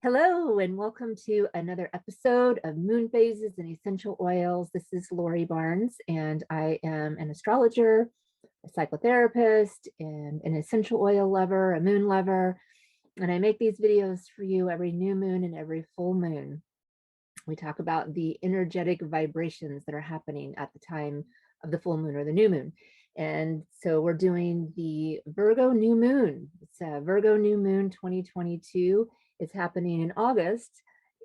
Hello, and welcome to another episode of Moon Phases and Essential Oils. This is Lori Barnes, and I am an astrologer, a psychotherapist, and an essential oil lover, a moon lover. And I make these videos for you every new moon and every full moon. We talk about the energetic vibrations that are happening at the time of the full moon or the new moon. And so we're doing the Virgo new moon. It's a Virgo new moon 2022. It's happening in August.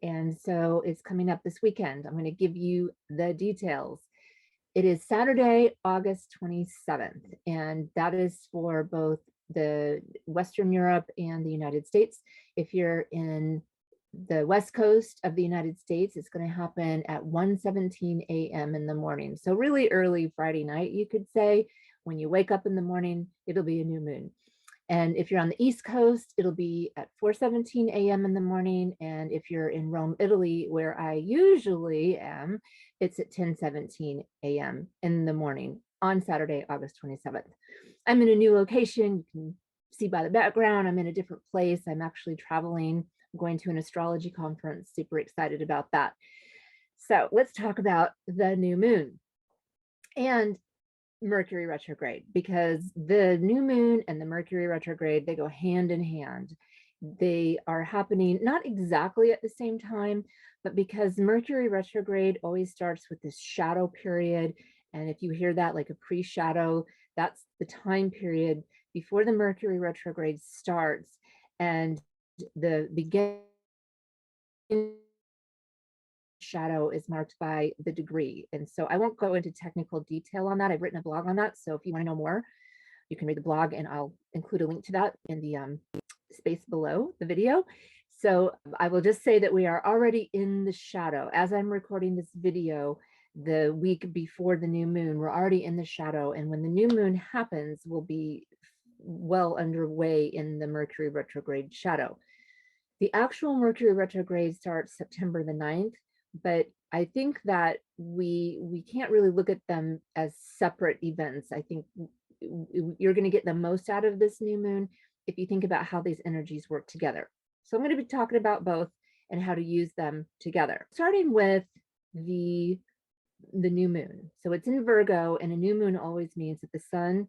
And so it's coming up this weekend. I'm going to give you the details. It is Saturday, August 27th, and that is for both the Western Europe and the United States. If you're in the West Coast of the United States, it's going to happen at 1:17 a.m. in the morning. So really early Friday night, you could say. When you wake up in the morning, it'll be a new moon. And if you're on the East Coast, it'll be at 4:17 a.m. in the morning. And if you're in Rome, Italy, where I usually am, it's at 10:17 a.m. in the morning on Saturday, August 27th. I'm in a new location. You can see by the background, I'm in a different place. I'm actually traveling. I'm going to an astrology conference. Super excited about that. So let's talk about the new moon and Mercury retrograde, because the new moon and the Mercury retrograde, they go hand in hand. They are happening not exactly at the same time, but because Mercury retrograde always starts with this shadow period. And if you hear that, like a pre-shadow, that's the time period before the Mercury retrograde starts. And the beginning shadow is marked by the degree. And so I won't go into technical detail on that. I've written a blog on that. So if you want to know more, you can read the blog, and I'll include a link to that in the space below the video. So I will just say that we are already in the shadow. As I'm recording this video, the week before the new moon, we're already in the shadow. And when the new moon happens, we'll be well underway in the Mercury retrograde shadow. The actual Mercury retrograde starts September the 9th, but I think that we can't really look at them as separate events. I think you're going to get the most out of this new moon if you think about how these energies work together. So I'm going to be talking about both and how to use them together. Starting with the new moon. So it's in Virgo, and a new moon always means that the sun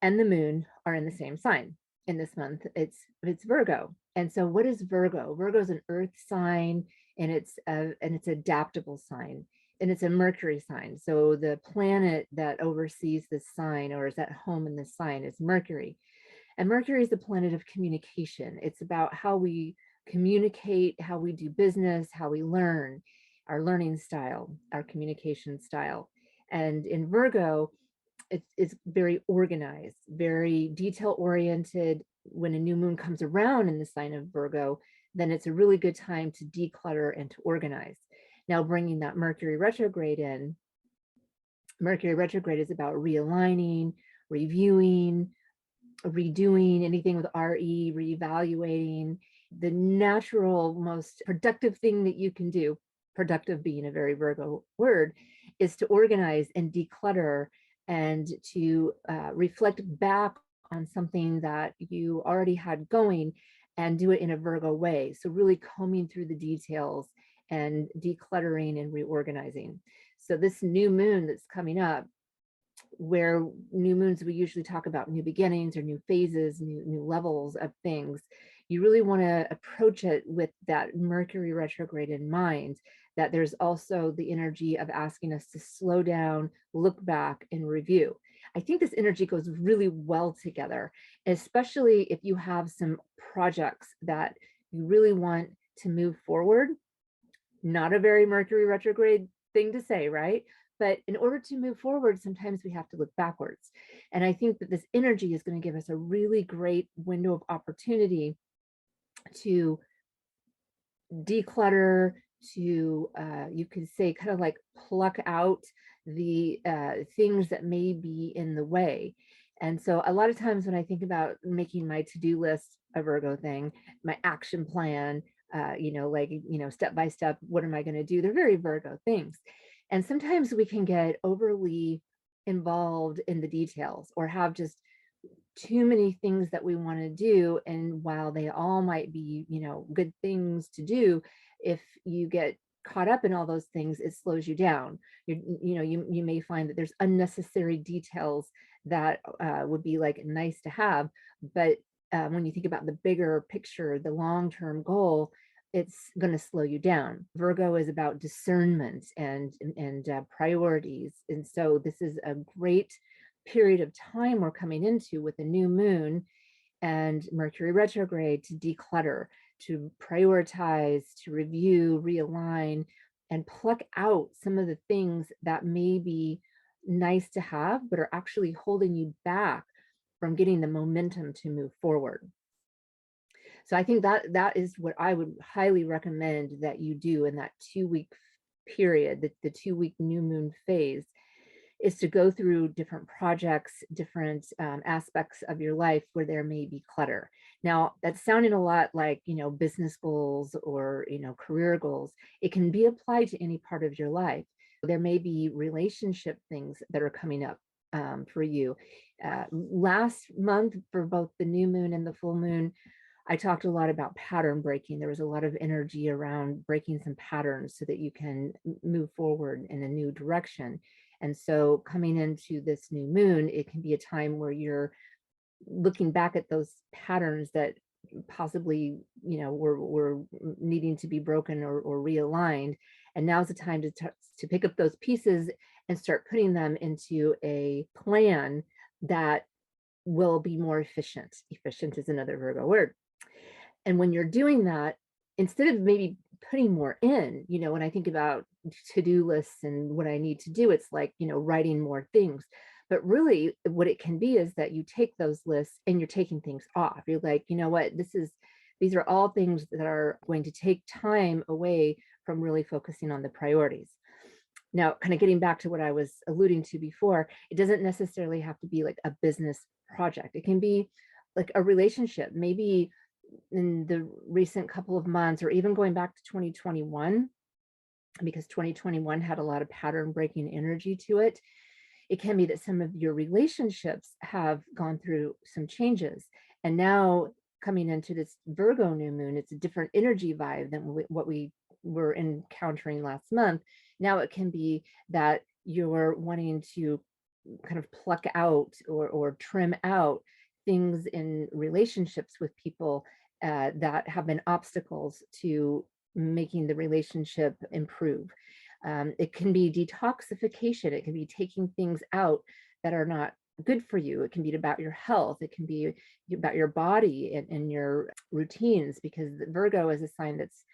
and the moon are in the same sign. In this month, it's Virgo. And so what is Virgo? Virgo is an earth sign, and it's adaptable sign, and it's a Mercury sign. So the planet that oversees this sign, or is at home in this sign, is Mercury. And Mercury is the planet of communication. It's about how we communicate, how we do business, how we learn, our learning style, our communication style. And in Virgo, it's very organized, very detail oriented. When a new moon comes around in the sign of Virgo, then it's a really good time to declutter and to organize. Now, bringing that Mercury retrograde in, Mercury retrograde is about realigning, reviewing, redoing, anything with RE, reevaluating. The natural, most productive thing that you can do, productive being a very Virgo word, is to organize and declutter and to reflect back on something that you already had going and do it in a Virgo way. So really combing through the details and decluttering and reorganizing. So this new moon that's coming up, where new moons, we usually talk about new beginnings or new phases, new levels of things. You really want to approach it with that Mercury retrograde in mind, that there's also the energy of asking us to slow down, look back, and review. I think this energy goes really well together, especially if you have some projects that you really want to move forward. Not a very Mercury retrograde thing to say, right? But in order to move forward, sometimes we have to look backwards. And I think that this energy is going to give us a really great window of opportunity to declutter, to, you could say, kind of like pluck out the things that may be in the way. And so a lot of times when I think about making my to-do list a Virgo thing, my action plan, step by step, what am I going to do? They're very Virgo things. And sometimes we can get overly involved in the details, or have just too many things that we want to do. And while they all might be, good things to do, if you get caught up in all those things, it slows you down. You may find that there's unnecessary details that would be like nice to have, but when you think about the bigger picture, the long-term goal, it's going to slow you down. Virgo is about discernment and priorities, and so this is a great period of time we're coming into with a new moon and Mercury retrograde to declutter, to prioritize, to review, realign, and pluck out some of the things that may be nice to have, but are actually holding you back from getting the momentum to move forward. So I think that is what I would highly recommend that you do in that 2-week period, the 2-week new moon phase, is to go through different projects, different aspects of your life where there may be clutter. Now, that's sounding a lot like, business goals or, career goals. It can be applied to any part of your life. There may be relationship things that are coming up for you. Last month, for both the new moon and the full moon, I talked a lot about pattern breaking. There was a lot of energy around breaking some patterns so that you can move forward in a new direction. And so coming into this new moon, it can be a time where you're looking back at those patterns that possibly, were needing to be broken or realigned. And now's the time to pick up those pieces and start putting them into a plan that will be more efficient. Efficient is another Virgo word. And when you're doing that, instead of maybe putting more in, when I think about to-do lists and what I need to do, it's like, writing more things. But really what it can be is that you take those lists and you're taking things off. You're like, you know what, these are all things that are going to take time away from really focusing on the priorities. Now, kind of getting back to what I was alluding to before, it doesn't necessarily have to be like a business project. It can be like a relationship. Maybe in the recent couple of months, or even going back to 2021, because 2021 had a lot of pattern breaking energy to it. It can be that some of your relationships have gone through some changes. And now coming into this Virgo new moon, it's a different energy vibe than what we were encountering last month. Now it can be that you're wanting to kind of pluck out or trim out things in relationships with people that have been obstacles to making the relationship improve. It can be detoxification. It can be taking things out that are not good for you. It can be about your health. It can be about your body and your routines, because Virgo is a sign that's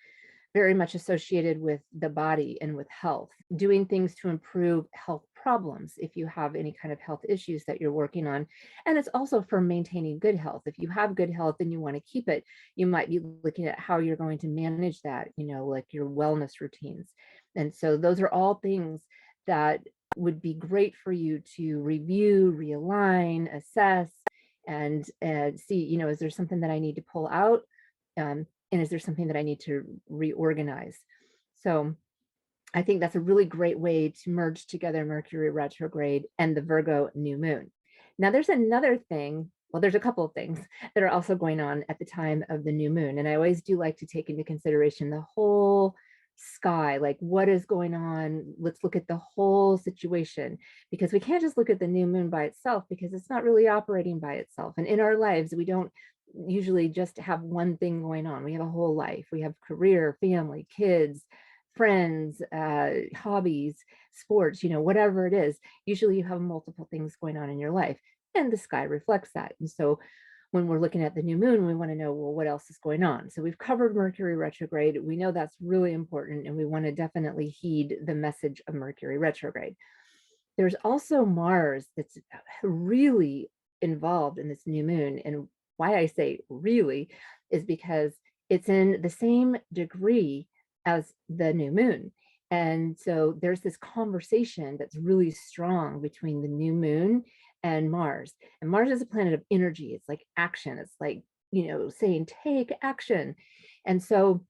very much associated with the body and with health, doing things to improve health problems if you have any kind of health issues that you're working on. And it's also for maintaining good health. If you have good health and you want to keep it, you might be looking at how you're going to manage that, like your wellness routines. And so those are all things that would be great for you to review, realign, assess, and see, is there something that I need to pull out? And is there something that I need to reorganize? So I think that's a really great way to merge together Mercury retrograde and the Virgo new moon. Now there's another thing, well, there's a couple of things that are also going on at the time of the new moon. And I always do like to take into consideration the whole sky, like what is going on. Let's look at the whole situation, because we can't just look at the new moon by itself, because it's not really operating by itself. And in our lives, we don't usually just have one thing going on. We have a whole life. We have career, family, kids, friends, hobbies, sports, whatever it is. Usually you have multiple things going on in your life, and the sky reflects that. And so when we're looking at the new moon, we want to know, well, what else is going on? So we've covered Mercury retrograde. We know that's really important, and we want to definitely heed the message of Mercury retrograde. There's also Mars that's really involved in this new moon. And why I say really is because it's in the same degree as the new moon. And so there's this conversation that's really strong between the new moon and Mars. And Mars is a planet of energy. It's like action. It's like, saying take action. And so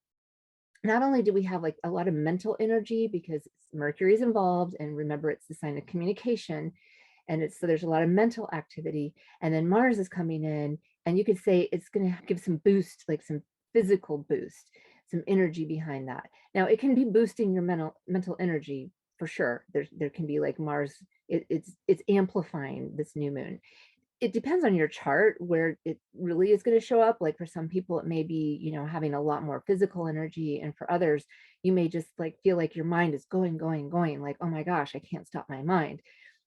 not only do we have like a lot of mental energy because Mercury is involved, and remember, it's the sign of communication, And it's, so there's a lot of mental activity. And then Mars is coming in, and you could say it's going to give some boost, like some physical boost, some energy behind that. Now it can be boosting your mental energy for sure. There can be like Mars, it's amplifying this new moon. It depends on your chart where it really is going to show up. Like for some people, it may be, having a lot more physical energy. And for others, you may just like feel like your mind is going, like, oh my gosh, I can't stop my mind.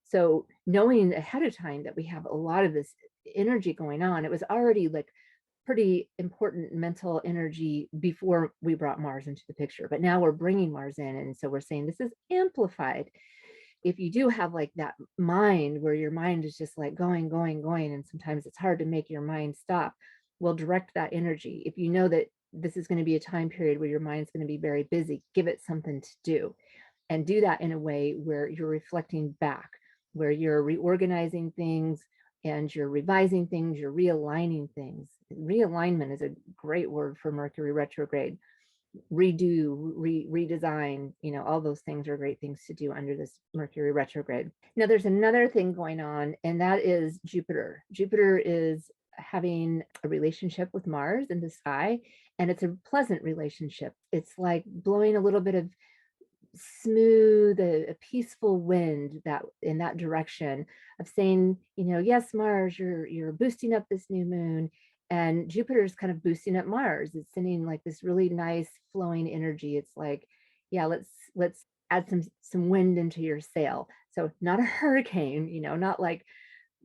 So knowing ahead of time that we have a lot of this energy going on, it was already like pretty important mental energy before we brought Mars into the picture. But now we're bringing Mars in. And so we're saying this is amplified. If you do have like that mind where your mind is just like going, and sometimes it's hard to make your mind stop, well, direct that energy. If you know that this is going to be a time period where your mind's going to be very busy, give it something to do, and do that in a way where you're reflecting back, where you're reorganizing things and you're revising things, you're realigning things. Realignment is a great word for Mercury retrograde. Redo, redesign, all those things are great things to do under this Mercury retrograde. Now there's another thing going on, and that is Jupiter. Jupiter is having a relationship with Mars in the sky, and it's a pleasant relationship. It's like blowing a little bit of smooth, a peaceful wind that in that direction of saying, yes, Mars, you're boosting up this new moon. And Jupiter is kind of boosting up Mars. It's sending like this really nice flowing energy. It's like, yeah, let's add some wind into your sail. So not a hurricane, not like,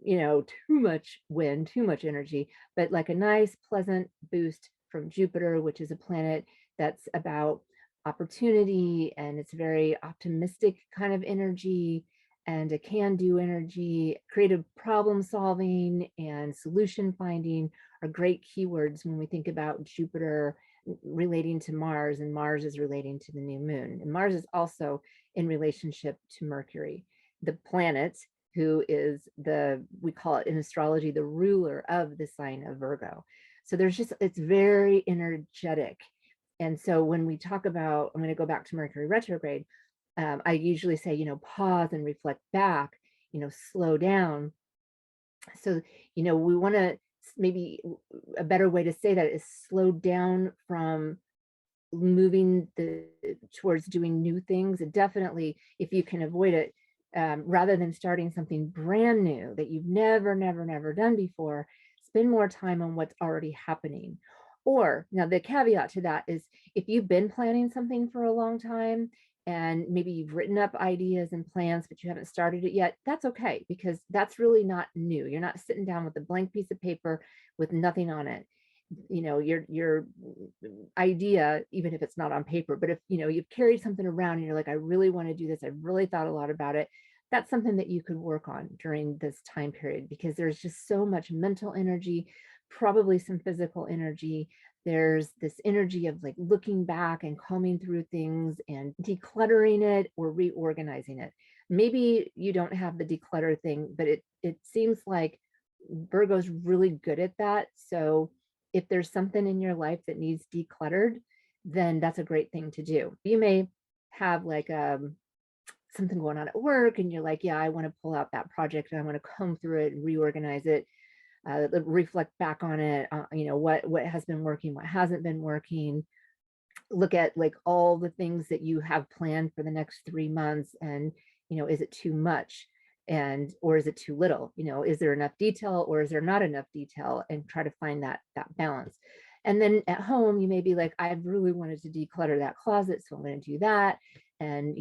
too much wind, too much energy, but like a nice pleasant boost from Jupiter, which is a planet that's about opportunity, and it's very optimistic kind of energy, and a can-do energy. Creative problem solving and solution finding are great keywords when we think about Jupiter relating to Mars, and Mars is relating to the new moon. And Mars is also in relationship to Mercury, the planet who is we call it in astrology, the ruler of the sign of Virgo. So it's very energetic. And so when we talk about, I'm going to go back to Mercury retrograde, I usually say, pause and reflect back, slow down. So, we want to, maybe a better way to say that is slow down from moving towards doing new things. And definitely, if you can avoid it, rather than starting something brand new that you've never done before, spend more time on what's already happening. Or now the caveat to that is, if you've been planning something for a long time and maybe you've written up ideas and plans, but you haven't started it yet, that's okay, because that's really not new. You're not sitting down with a blank piece of paper with nothing on it. Your idea, even if it's not on paper, but if you've carried something around and you're like, I really want to do this, I've really thought a lot about it, that's something that you could work on during this time period, because there's just so much mental energy, probably some physical energy. There's this energy of like looking back and combing through things and decluttering it or reorganizing it. Maybe you don't have the declutter thing, but it seems like Virgo's really good at that. So if there's something in your life that needs decluttered, then that's a great thing to do. You may have like something going on at work and you're like, yeah, I want to pull out that project and I want to comb through it and reorganize it, reflect back on it, what has been working, what hasn't been working. Look at like all the things that you have planned for the next 3 months, and is it too much, or is it too little? Is there enough detail or is there not enough detail, and try to find that balance. And then at home, you may be like, I really wanted to declutter that closet, so I'm going to do that. And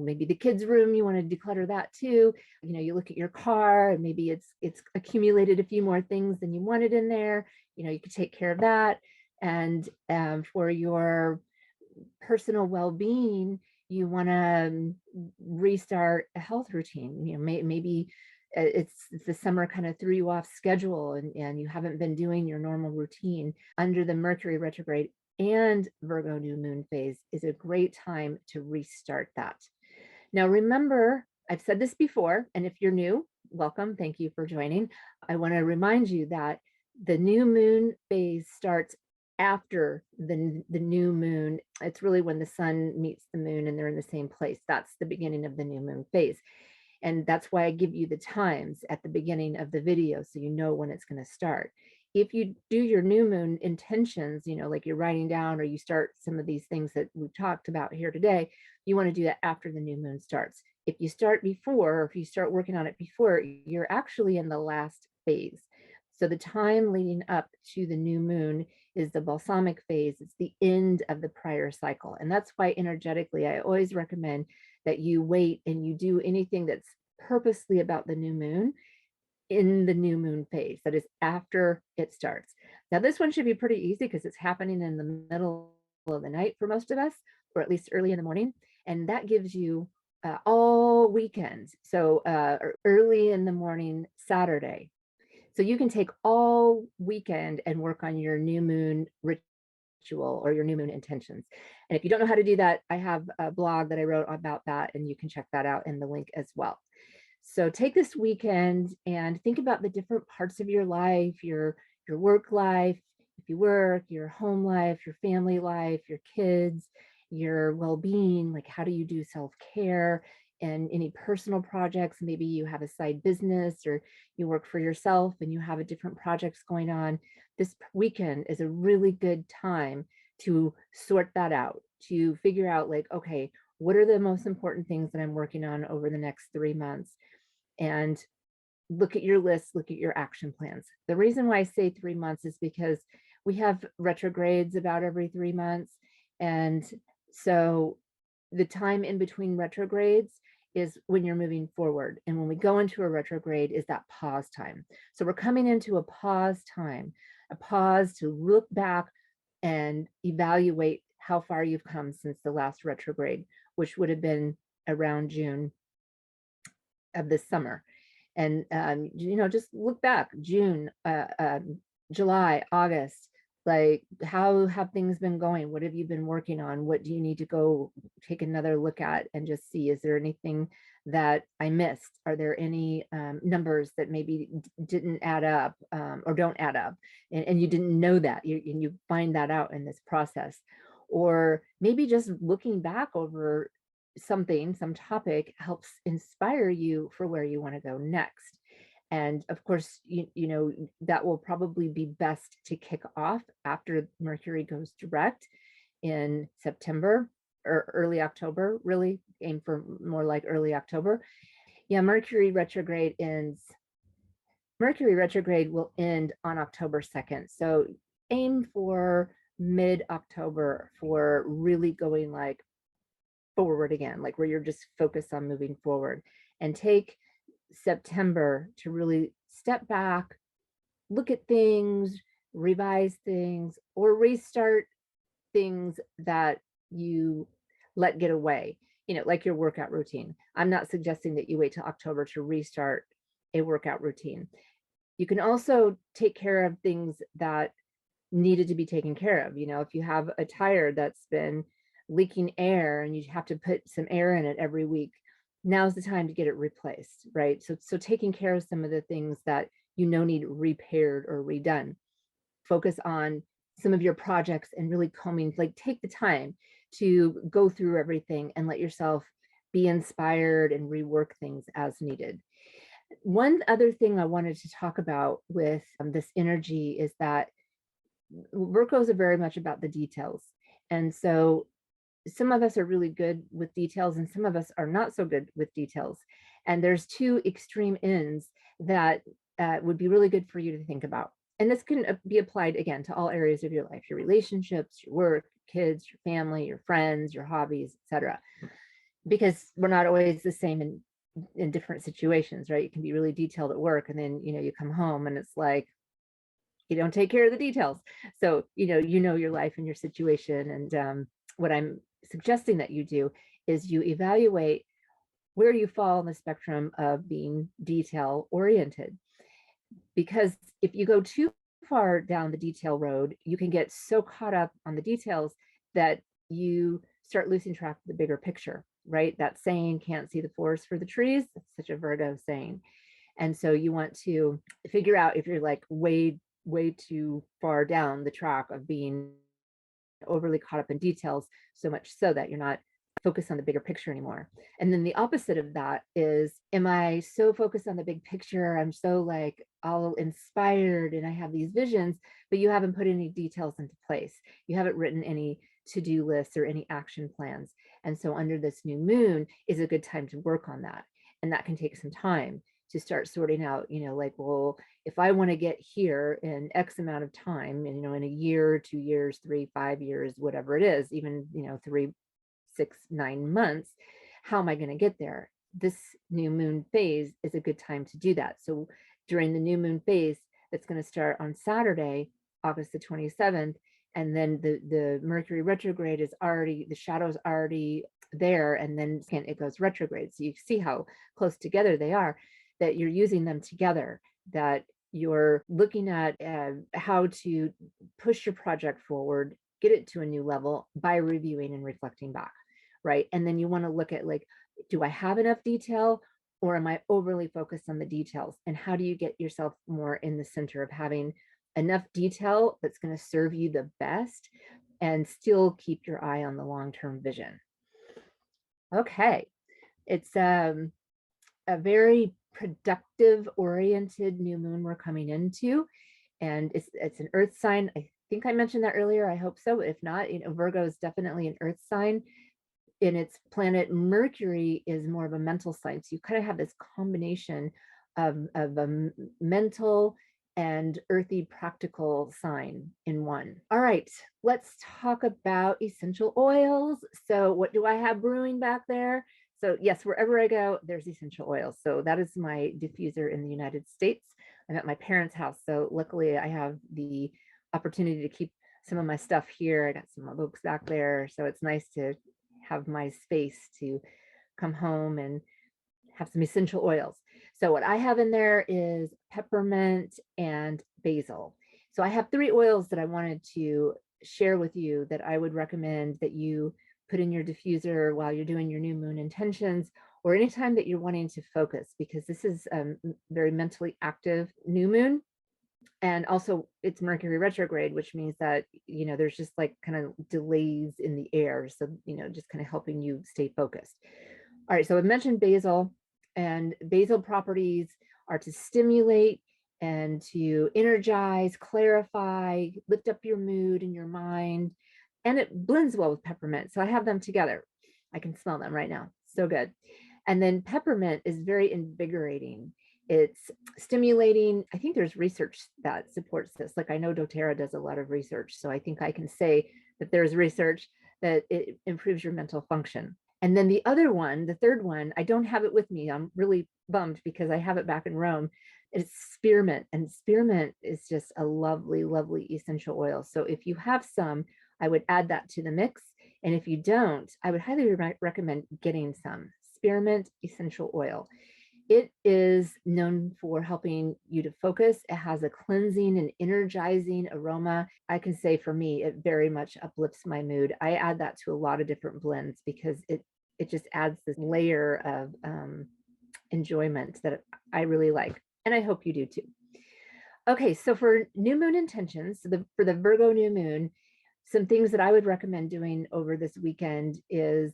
maybe the kids' room, you want to declutter that too. You look at your car and maybe it's accumulated a few more things than you wanted in there. You could take care of that. And for your personal well-being, you want to restart a health routine. Maybe it's the summer kind of threw you off schedule, and you haven't been doing your normal routine. Under the Mercury retrograde and Virgo new moon phase is a great time to restart that. Now, remember, I've said this before, and if you're new, welcome. Thank you for joining. I want to remind you that the new moon phase starts after the new moon. It's really when the sun meets the moon and they're in the same place. That's the beginning of the new moon phase. And that's why I give you the times at the beginning of the video so you know when it's going to start. If you do your new moon intentions, like you're writing down or you start some of these things that we've talked about here today, you want to do that after the new moon starts. If you start before, or if you start working on it before, you're actually in the last phase. So the time leading up to the new moon is the balsamic phase. It's the end of the prior cycle. And that's why energetically, I always recommend that you wait and you do anything that's purposely about the new moon in the new moon phase, that is after it starts. Now, this one should be pretty easy because it's happening in the middle of the night for most of us, or at least early in the morning. And that gives you all weekend. So early in the morning, Saturday. So you can take all weekend and work on your new moon ritual or your new moon intentions. And if you don't know how to do that, I have a blog that I wrote about that, and you can check that out in the link as well. So take this weekend and think about the different parts of your life, your work life, if you work, your home life, your family life, your kids, your well-being, like how do you do self-care, and any personal projects. Maybe you have a side business or you work for yourself and you have a different projects going on. This weekend is a really good time to sort that out, to figure out like, okay, what are the most important things that I'm working on over the next 3 months? And look at your list, look at your action plans. The reason why I say 3 months is because we have retrogrades about every 3 months. And so the time in between retrogrades is when you're moving forward. And when we go into a retrograde is that pause time. So we're coming into a pause time, a pause to look back and evaluate how far you've come since the last retrograde, which would have been around June of this summer. And just look back, June, July, August, like how have things been going? What have you been working on? What do you need to go take another look at and just see, is there anything that I missed? Are there any numbers that maybe didn't add up or don't add up, and you didn't know that, and you find that out in this process? Or maybe just looking back over something, some topic helps inspire you for where you want to go next. And of course, that will probably be best to kick off after Mercury goes direct in September or early October. Really aim for more like early October. Yeah, Mercury retrograde will end on October 2nd. So aim for mid-October for really going like forward again, like where you're just focused on moving forward, and take September to really step back, look at things, revise things, or restart things that you let get away, like your workout routine. I'm not suggesting that you wait till October to restart a workout routine. You can also take care of things that needed to be taken care of. If you have a tire that's been leaking air and you have to put some air in it every week, now's the time to get it replaced, right? So taking care of some of the things that need repaired or redone. Focus on some of your projects and really take the time to go through everything and let yourself be inspired and rework things as needed. One other thing I wanted to talk about with this energy is that Virgos are very much about the details. And so some of us are really good with details and some of us are not so good with details. And there's two extreme ends that would be really good for you to think about. And this can be applied again to all areas of your life, your relationships, your work, kids, your family, your friends, your hobbies, etc. Because we're not always the same in different situations, right? You can be really detailed at work and then, you come home and it's like, you don't take care of the details. So, your life and your situation. And what I'm suggesting that you do is you evaluate where you fall on the spectrum of being detail oriented. Because if you go too far down the detail road, you can get so caught up on the details that you start losing track of the bigger picture, right? That saying, can't see the forest for the trees. That's such a Virgo saying. And so you want to figure out if you're like way too far down the track of being overly caught up in details, so much so that you're not focus on the bigger picture anymore. And then the opposite of that is, am I so focused on the big picture? I'm so like all inspired and I have these visions, but you haven't put any details into place. You haven't written any to-do lists or any action plans. And so under this new moon is a good time to work on that. And that can take some time to start sorting out, like, well, if I want to get here in X amount of time, and, in a year, 2 years, 3, 5 years, whatever it is, even, 3, 6, 9 months, how am I going to get there? This new moon phase is a good time to do that. So during the new moon phase, that's going to start on Saturday, August the 27th, and then the Mercury retrograde is already, the shadow's already there, and then it goes retrograde. So you see how close together they are, that you're using them together, that you're looking at how to push your project forward, get it to a new level by reviewing and reflecting back, right? And then you want to look at, like, do I have enough detail, or am I overly focused on the details? And how do you get yourself more in the center of having enough detail that's going to serve you the best and still keep your eye on the long-term vision? Okay, it's a very productive oriented new moon we're coming into, and it's an earth sign. I think I mentioned that earlier. I hope so. If not, Virgo is definitely an earth sign. In its planet Mercury is more of a mental sign. So you kind of have this combination of a mental and earthy practical sign in one. All right, let's talk about essential oils. So what do I have brewing back there? So yes, wherever I go, there's essential oils. So that is my diffuser in the United States. I'm at my parents' house. So luckily I have the opportunity to keep some of my stuff here. I got some of my books back there. So it's nice to have my space to come home and have some essential oils. So what I have in there is peppermint and basil. So I have 3 oils that I wanted to share with you that I would recommend that you put in your diffuser while you're doing your new moon intentions, or anytime that you're wanting to focus, because this is a very mentally active new moon. And also it's Mercury retrograde, which means that, there's just like kind of delays in the air. So, just kind of helping you stay focused. All right, so I mentioned basil, and basil properties are to stimulate and to energize, clarify, lift up your mood and your mind. And it blends well with peppermint. So I have them together. I can smell them right now. So good. And then peppermint is very invigorating. It's stimulating. I think there's research that supports this. Like, I know doTERRA does a lot of research. So I think I can say that there's research that it improves your mental function. And then the other one, the third one, I don't have it with me. I'm really bummed because I have it back in Rome. It's spearmint, and spearmint is just a lovely, lovely essential oil. So if you have some, I would add that to the mix. And if you don't, I would highly recommend getting some spearmint essential oil. It is known for helping you to focus. It has a cleansing and energizing aroma. I can say for me, it very much uplifts my mood. I add that to a lot of different blends because it just adds this layer of enjoyment that I really like. And I hope you do too. Okay, so for new moon intentions, for the Virgo new moon, some things that I would recommend doing over this weekend is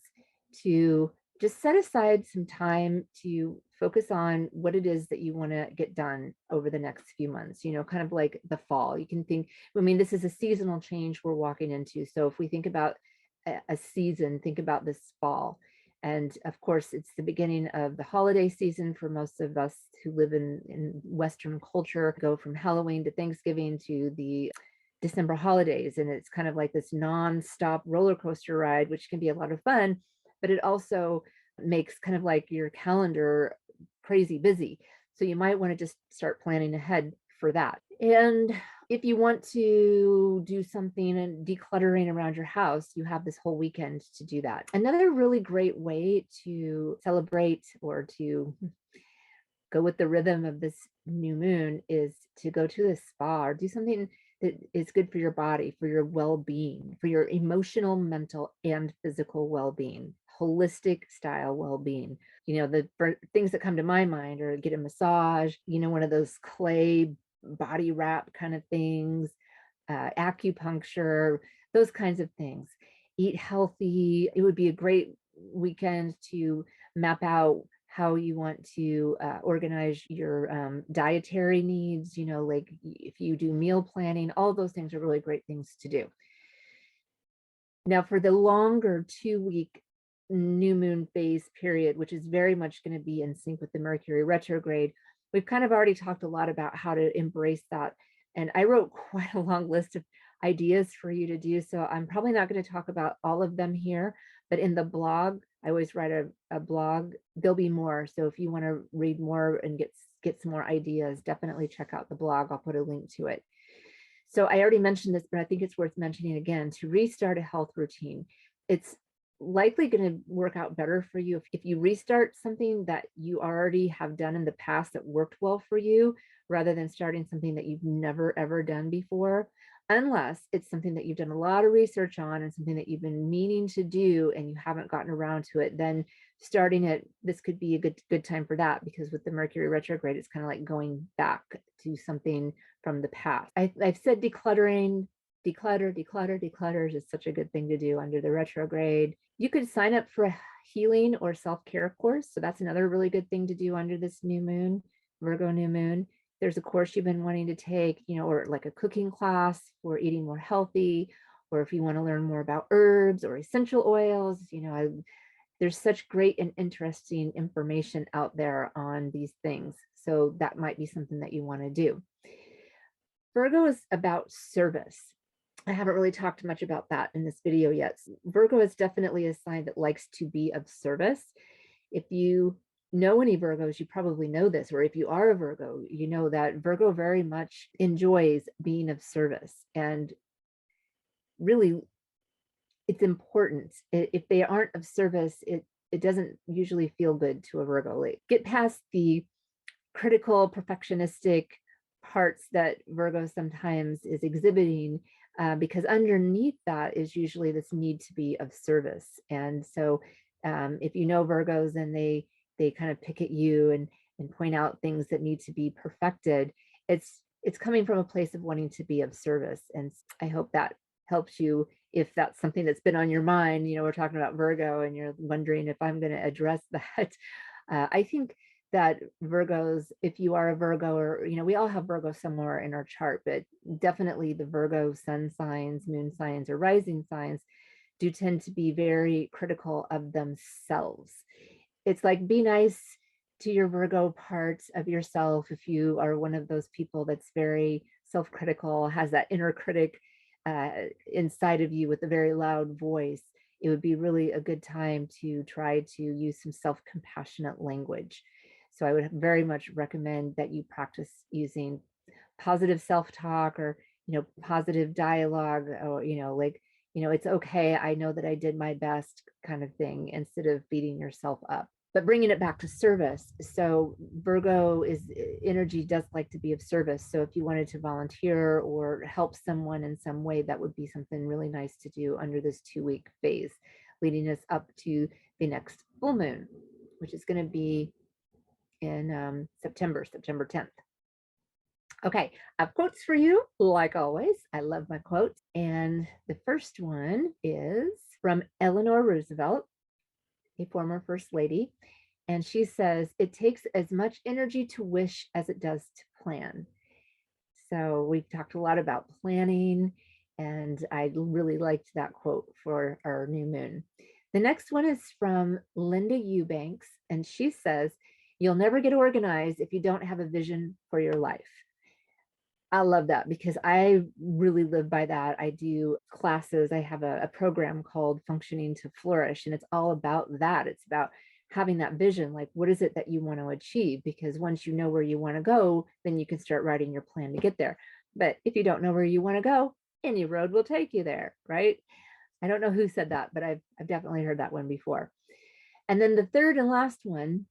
to just set aside some time to focus on what it is that you want to get done over the next few months, kind of like the fall. You can think, this is a seasonal change we're walking into. So if we think about a season, think about this fall. And of course, it's the beginning of the holiday season for most of us who live in Western culture, go from Halloween to Thanksgiving to the December holidays. And it's kind of like this non-stop roller coaster ride, which can be a lot of fun, but it also makes kind of like your calendar crazy busy. So you might want to just start planning ahead for that. And if you want to do something and decluttering around your house, you have this whole weekend to do that. Another really great way to celebrate or to go with the rhythm of this new moon is to go to the spa or do something that is good for your body, for your well-being, for your emotional, mental, and physical well-being, holistic style well-being. The things that come to my mind are get a massage, one of those clay body wrap kind of things, acupuncture, those kinds of things. Eat healthy. It would be a great weekend to map out how you want to organize your dietary needs, like if you do meal planning, all those things are really great things to do. Now, for the longer 2-week new moon phase period, which is very much going to be in sync with the Mercury retrograde, we've kind of already talked a lot about how to embrace that. And I wrote quite a long list of ideas for you to do. So I'm probably not going to talk about all of them here, but in the blog, I always write a blog. There'll be more. So if you want to read more and get some more ideas, definitely check out the blog. I'll put a link to it. So I already mentioned this, but I think it's worth mentioning again. To restart a health routine, it's likely going to work out better for you if you restart something that you already have done in the past that worked well for you, rather than starting something that you've never ever done before, unless it's something that you've done a lot of research on and something that you've been meaning to do and you haven't gotten around to it. Then starting it, this could be a good time for that, because with the Mercury retrograde, it's kind of like going back to something from the past. I've said decluttering, declutter is such a good thing to do under the retrograde. You could sign up for a healing or self-care course. So that's another really good thing to do under this new moon, Virgo new moon. There's a course you've been wanting to take, or like a cooking class for eating more healthy, or if you want to learn more about herbs or essential oils, there's such great and interesting information out there on these things. So that might be something that you want to do. Virgo is about service. I haven't really talked much about that in this video yet. Virgo is definitely a sign that likes to be of service. If you know any Virgos, you probably know this, or if you are a Virgo, you know that Virgo very much enjoys being of service. And really, it's important. If they aren't of service, it doesn't usually feel good to a Virgo. Like, get past the critical, perfectionistic parts that Virgo sometimes is exhibiting, because underneath that is usually this need to be of service. And so if you know Virgos and they kind of pick at you and point out things that need to be perfected, it's coming from a place of wanting to be of service. And I hope that helps you if that's something that's been on your mind. We're talking about Virgo and you're wondering if I'm going to address that. I think that Virgos, if you are a Virgo, or, we all have Virgo somewhere in our chart, but definitely the Virgo sun signs, moon signs, or rising signs do tend to be very critical of themselves. It's like, be nice to your Virgo parts of yourself. If you are one of those people that's very self-critical, has that inner critic inside of you with a very loud voice, it would be really a good time to try to use some self-compassionate language. So I would very much recommend that you practice using positive self-talk, or, positive dialogue, or, it's okay, I know that I did my best kind of thing, instead of beating yourself up. But bringing it back to service. So Virgo energy does like to be of service. So if you wanted to volunteer or help someone in some way, that would be something really nice to do under this 2-week phase, leading us up to the next full moon, which is going to be in September 10th. Okay, I have quotes for you, like always. I love my quotes. And the first one is from Eleanor Roosevelt, a former First Lady. And she says, "It takes as much energy to wish as it does to plan." So we've talked a lot about planning, and I really liked that quote for our new moon. The next one is from Linda Eubanks, and she says, "You'll never get organized if you don't have a vision for your life." I love that, because I really live by that. I do classes. I have a program called Functioning to Flourish, and it's all about that. It's about having that vision, like, what is it that you want to achieve? Because once you know where you want to go, then you can start writing your plan to get there. But if you don't know where you want to go, any road will take you there, right? I don't know who said that, but I've definitely heard that one before. And then the third and last one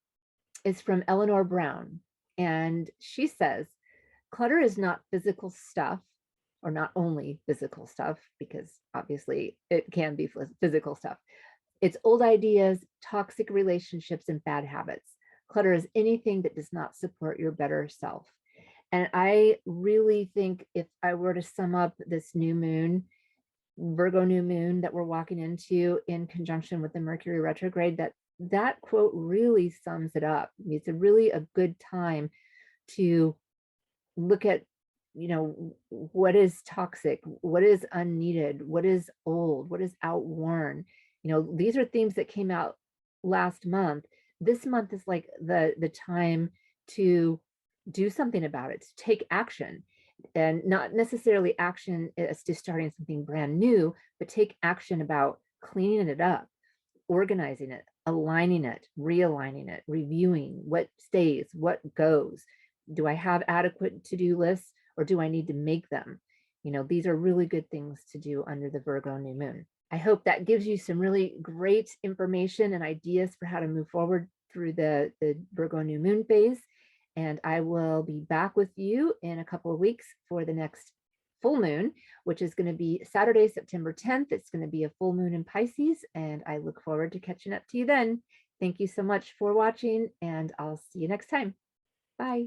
is from Eleanor Brown. And she says, "Clutter is not physical stuff, or not only physical stuff, because obviously it can be physical stuff. It's old ideas, toxic relationships, and bad habits. Clutter is anything that does not support your better self." And I really think, if I were to sum up this new moon, Virgo new moon that we're walking into in conjunction with the Mercury retrograde, that quote really sums it up. It's a good time to look at, what is toxic, what is unneeded, what is old, what is outworn. These are themes that came out last month. This month is like the time to do something about it, to take action, and not necessarily action as to starting something brand new, but take action about cleaning it up, organizing it, aligning it, realigning it, reviewing what stays, what goes. Do I have adequate to-do lists, or do I need to make them? These are really good things to do under the Virgo new moon. I hope that gives you some really great information and ideas for how to move forward through the Virgo new moon phase. And I will be back with you in a couple of weeks for the next full moon, which is going to be Saturday, September 10th. It's going to be a full moon in Pisces, and I look forward to catching up to you then. Thank you so much for watching, and I'll see you next time. Bye.